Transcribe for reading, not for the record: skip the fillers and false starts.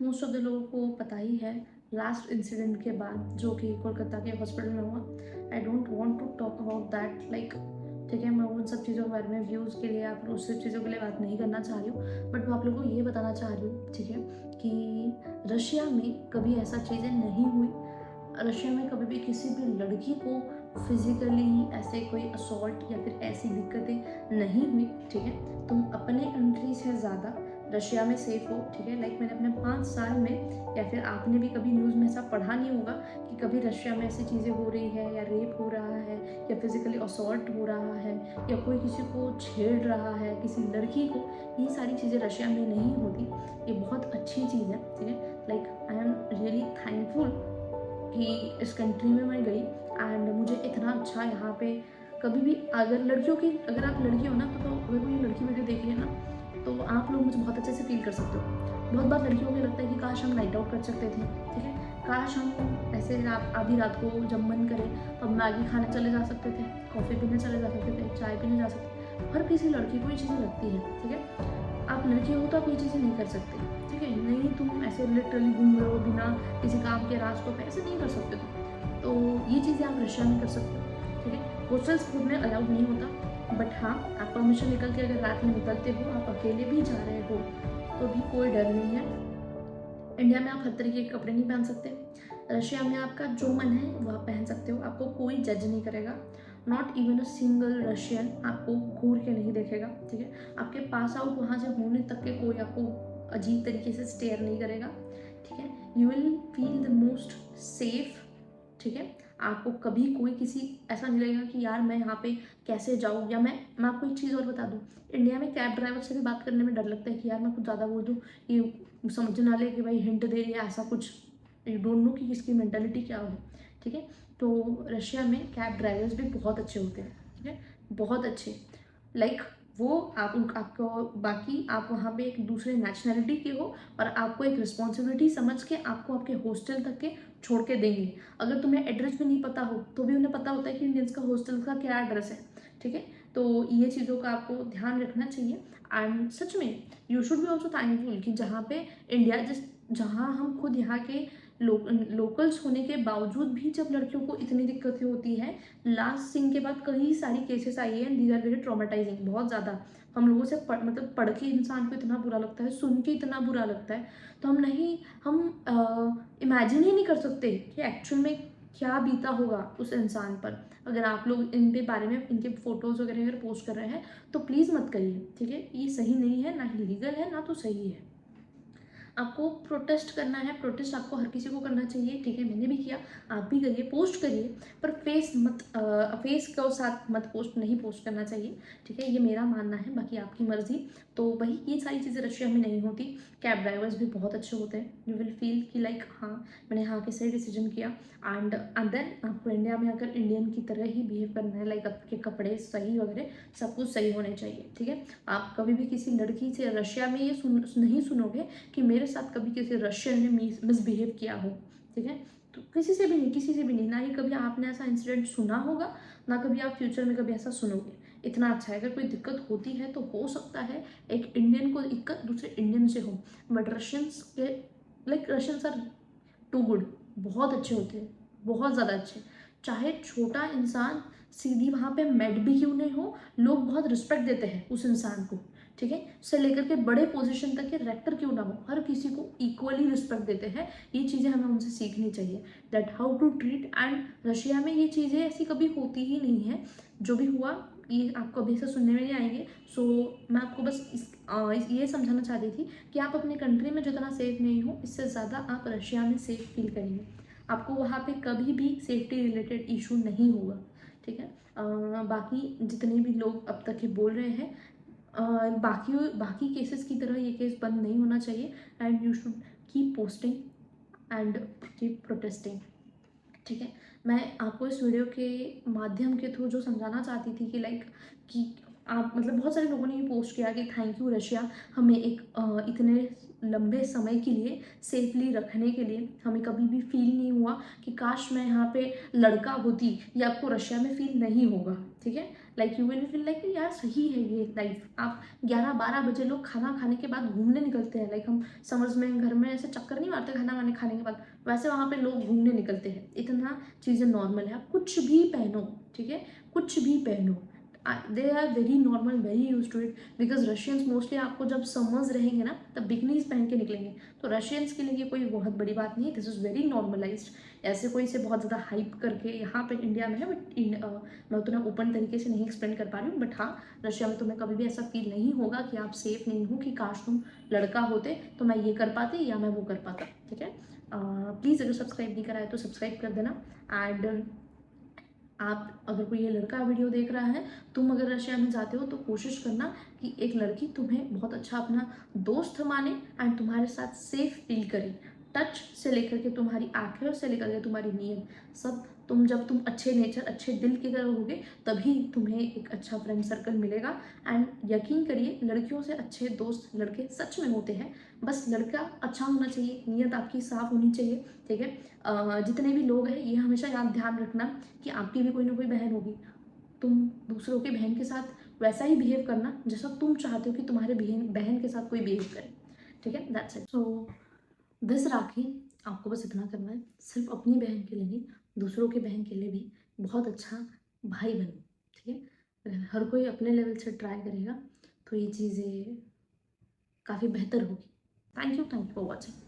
Most of the लोगों को पता ही है लास्ट इंसिडेंट के बाद जो कि कोलकाता के हॉस्पिटल में हुआ। I don't want to talk about that, like ठीक है, मैं उन सब चीज़ों के बारे में व्यूज़ के लिए या फिर उस सब चीज़ों के लिए बात नहीं करना चाह रही हूँ, बट मैं आप लोगों को ये बताना चाह रही हूँ, ठीक है, कि रशिया में कभी ऐसा चीज़ें नहीं हुई। रशिया में कभी भी किसी भी लड़की को फिजिकली ऐसे कोई असॉल्ट या फिर ऐसी दिक्कतें नहीं हुई, ठीक है। तुम अपने कंट्री से ज़्यादा रशिया में सेफ हो, ठीक है। लाइक मैंने अपने 5 साल में, या फिर आपने भी कभी न्यूज़ में ऐसा पढ़ा नहीं होगा कि कभी रशिया में ऐसी चीज़ें हो रही है या रेप हो रहा है या फिजिकली असॉल्ट हो रहा है या कोई किसी को छेड़ रहा है, किसी लड़की को। ये सारी चीज़ें रशिया में नहीं होती। ये बहुत अच्छी चीज़ है, ठीक है। Like I am really thankful कि इस कंट्री में मैं गई एंड मुझे इतना अच्छा यहाँ पे कभी भी, अगर लड़कियों की, अगर आप लड़की हो ना तो अगर कोई लड़की वीडियो देख रही है ना तो आप लोग मुझे बहुत अच्छे से फील कर सकते हो। बहुत बार लड़कियों को लगता है कि काश हम नाइट आउट कर सकते थे, ठीक है, काश हम ऐसे रात, आधी रात को जब मन करे तो हम मैगी खाने चले जा सकते थे, कॉफ़ी पीने चले जा सकते थे, चाय पीने जा सकते थे। हर किसी लड़की को ये चीज़ें लगती है, ठीक है। आप लड़के हो तो आप ये चीज़ें नहीं कर सकते, ठीक है। नहीं, तुम ऐसे लिटरली घूम रहे हो बिना किसी काम के रास्तों पे, ऐसे नहीं कर सकते तुम। तो ये चीज़ें आप रशिया में कर सकते हो, ठीक है। हॉस्टल्स खुद में अलाउड नहीं होता, बट हाँ, आप परमिशन निकल के अगर रात में निकलते हो, आप अकेले भी जा रहे हो तो भी कोई डर नहीं है। इंडिया में आप हर तरीके के कपड़े नहीं पहन सकते। रशिया में आपका जो मन है वो आप पहन सकते हो, आपको कोई जज नहीं करेगा। Not even a single Russian आपको घूर के नहीं देखेगा, ठीक है। आपके पास आउट वहाँ से होने तक के कोई आपको अजीब तरीके से स्टेयर नहीं करेगा, ठीक है। You will feel the most safe, ठीक है। आपको कभी कोई किसी ऐसा नहीं लगेगा कि यार मैं यहाँ पे कैसे जाऊँ, या मैं आपको एक चीज़ और बता दूँ, इंडिया में कैब ड्राइवर से भी बात करने में डर लगता है कि यार मैं कुछ ज़्यादा बोल दूँ, ये समझने वाले कि भाई हिंट दे रही है ऐसा कुछ। यू डोंट नो कि किसकी मेंटालिटी क्या हो, ठीक है। तो रशिया में कैब ड्राइवर्स भी बहुत अच्छे होते हैं, ठीक है, बहुत अच्छे। लाइक वो आपको, बाकी आप वहाँ पे एक दूसरे नेशनैलिटी के हो और आपको एक रिस्पॉन्सिबिलिटी समझ के आपको आपके हॉस्टल तक के छोड़ के देंगे। अगर तुम्हें एड्रेस भी नहीं पता हो तो भी उन्हें पता होता है कि इंडियंस का हॉस्टल का क्या एड्रेस है, ठीक है। तो ये चीज़ों का आपको ध्यान रखना चाहिए। एंड सच में you should be also thankful कि जहाँ पे इंडिया, जहाँ हम खुद यहाँ के लोकल्स होने के बावजूद भी जब लड़कियों को इतनी दिक्कतें होती है, लास्ट सिंह के बाद कई सारी केसेस आई हैं, दीज आर वेरी ट्रॉमेटाइजिंग, बहुत ज़्यादा। हम लोगों से मतलब पढ़ के इंसान को इतना बुरा लगता है, सुन के इतना बुरा लगता है, तो हम इमेजिन ही नहीं कर सकते कि एक्चुअल में क्या बीता होगा उस इंसान पर। अगर आप लोग इनके बारे में, इनके फोटोज़ वगैरह अगर पोस्ट कर रहे हैं तो प्लीज़ मत करिए, ठीक है। ये सही नहीं है, ना ही लीगल है, ना तो सही है। आपको प्रोटेस्ट करना है, प्रोटेस्ट आपको हर किसी को करना चाहिए, ठीक है। मैंने भी किया, आप भी करिए, पोस्ट करिए, पर फेस के साथ मत पोस्ट, नहीं पोस्ट करना चाहिए, ठीक है। ये मेरा मानना है, बाकी आपकी मर्जी। तो वही, ये सारी चीज़ें रशिया में नहीं होती। कैब ड्राइवर्स भी बहुत अच्छे होते हैं, यू विल फील कि लाइक हाँ, मैंने यहाँ के सही डिसीजन किया। एंड देन आपको इंडिया में आकर इंडियन की तरह ही बिहेव करना है, लाइक आपके कपड़े सही वगैरह सब कुछ सही होने चाहिए, ठीक है। आप कभी भी किसी लड़की से रशिया में ये नहीं सुनोगे कि मेरे साथ कभी किसी रशियन ने मिसबिहेव किया हो, ठीक है। तो किसी से भी नहीं, किसी से भी नहीं, ना ही कभी आपने ऐसा इंसिडेंट सुना होगा, ना कभी आप फ्यूचर में कभी ऐसा सुनोगे। इतना अच्छा है, अगर कोई दिक्कत होती है तो हो सकता है एक इंडियन को दिक्कत दूसरे इंडियन से हो, बट रशियंस के, like Russians are too good, बहुत अच्छे होते हैं, बहुत ज़्यादा अच्छे। चाहे छोटा इंसान सीधी वहाँ पे मेड भी क्यों नहीं हो, लोग बहुत रिस्पेक्ट देते हैं उस इंसान को, ठीक है। से लेकर के बड़े पोजीशन तक के रेक्टर क्यों ना हो, हर किसी को इक्वली रिस्पेक्ट देते हैं। ये चीज़ें हमें उनसे सीखनी चाहिए, that how to treat. And Russia में ये चीज़ें ऐसी कभी होती ही नहीं है, जो भी हुआ ये आपको अभी से सुनने में नहीं आएंगे। सो मैं आपको बस ये समझाना चाहती थी कि आप अपने कंट्री में जितना सेफ नहीं हो, इससे ज़्यादा आप रशिया में सेफ फील करेंगे। आपको वहाँ पे कभी भी सेफ्टी रिलेटेड इशू नहीं होगा, ठीक है। बाकी जितने भी लोग अब तक ये बोल रहे हैं, बाकी बाकी केसेस की तरह ये केस बंद नहीं होना चाहिए। And you should keep posting and keep protesting, ठीक है। मैं आपको इस वीडियो के माध्यम के थ्रू जो समझाना चाहती थी कि लाइक कि आप मतलब बहुत सारे लोगों ने ये पोस्ट किया कि थैंक यू रशिया, हमें एक इतने लंबे समय के लिए सेफली रखने के लिए। हमें कभी भी फील नहीं हुआ कि काश मैं यहाँ पे लड़का होती, ये आपको रशिया में फील नहीं होगा, ठीक है। Like you will feel like यार सही है ये लाइफ। आप 11-12 बजे लोग खाना खाने के बाद घूमने निकलते हैं, लाइक हम समर्स में घर में ऐसे चक्कर नहीं मारते खाना वाने खाने के बाद, वैसे वहाँ पे लोग घूमने निकलते हैं। इतना चीज़ें नॉर्मल है, आप कुछ भी पहनो, ठीक है, कुछ भी पहनो, they are very normal, very use to it. Because Russians mostly आपको जब समर्स रहेंगे ना तब बिकनीज पहन के निकलेंगे, तो रशियंस के लिए ये कोई बहुत बड़ी बात नहीं है, दिस इज़ वेरी नॉर्मलाइज्ड। ऐसे कोई इसे बहुत ज़्यादा हाइप करके यहाँ पे इंडिया में है, बट मैं उतना ओपन तरीके से नहीं एक्सप्लेन कर पा रही हूँ, बट हाँ रशिया में तुम्हें कभी भी ऐसा फील नहीं होगा कि आप सेफ नहीं हो, कि काश तुम लड़का होते तो मैं ये कर पाती या मैं वो कर पाता, ठीक है। प्लीज़ अगर सब्सक्राइब नहीं करा है तो सब्सक्राइब कर देना। एंड आप अगर कोई ये लड़का वीडियो देख रहा है, तुम अगर रशिया में जाते हो तो कोशिश करना कि एक लड़की तुम्हें बहुत अच्छा अपना दोस्त माने एंड तुम्हारे साथ सेफ फील करे। टच से लेकर के तुम्हारी आंखें से लेकर के तुम्हारी नीयत सब, जब तुम अच्छे नेचर अच्छे दिल के रहोगे तभी तुम्हें एक अच्छा फ्रेंड सर्कल मिलेगा। एंड यकीन करिए लड़कियों से अच्छे दोस्त लड़के सच में होते हैं, बस लड़का अच्छा होना चाहिए, नीयत आपकी साफ होनी चाहिए, ठीक है। जितने भी लोग हैं ये हमेशा याद ध्यान रखना कि आपकी भी कोई ना कोई बहन होगी, तुम दूसरों की बहन के साथ वैसा ही बिहेव करना जैसा तुम चाहते हो कि तुम्हारे बहन के साथ कोई बिहेव करे, ठीक है। That's it. सो दिस राखी, आपको बस इतना करना है, सिर्फ अपनी बहन के लिए नहीं, दूसरों की बहन के लिए भी बहुत अच्छा भाई बनो, ठीक है। अगर हर कोई अपने लेवल से ट्राई करेगा तो ये चीज़ें काफ़ी बेहतर होगी। Thank you for watching.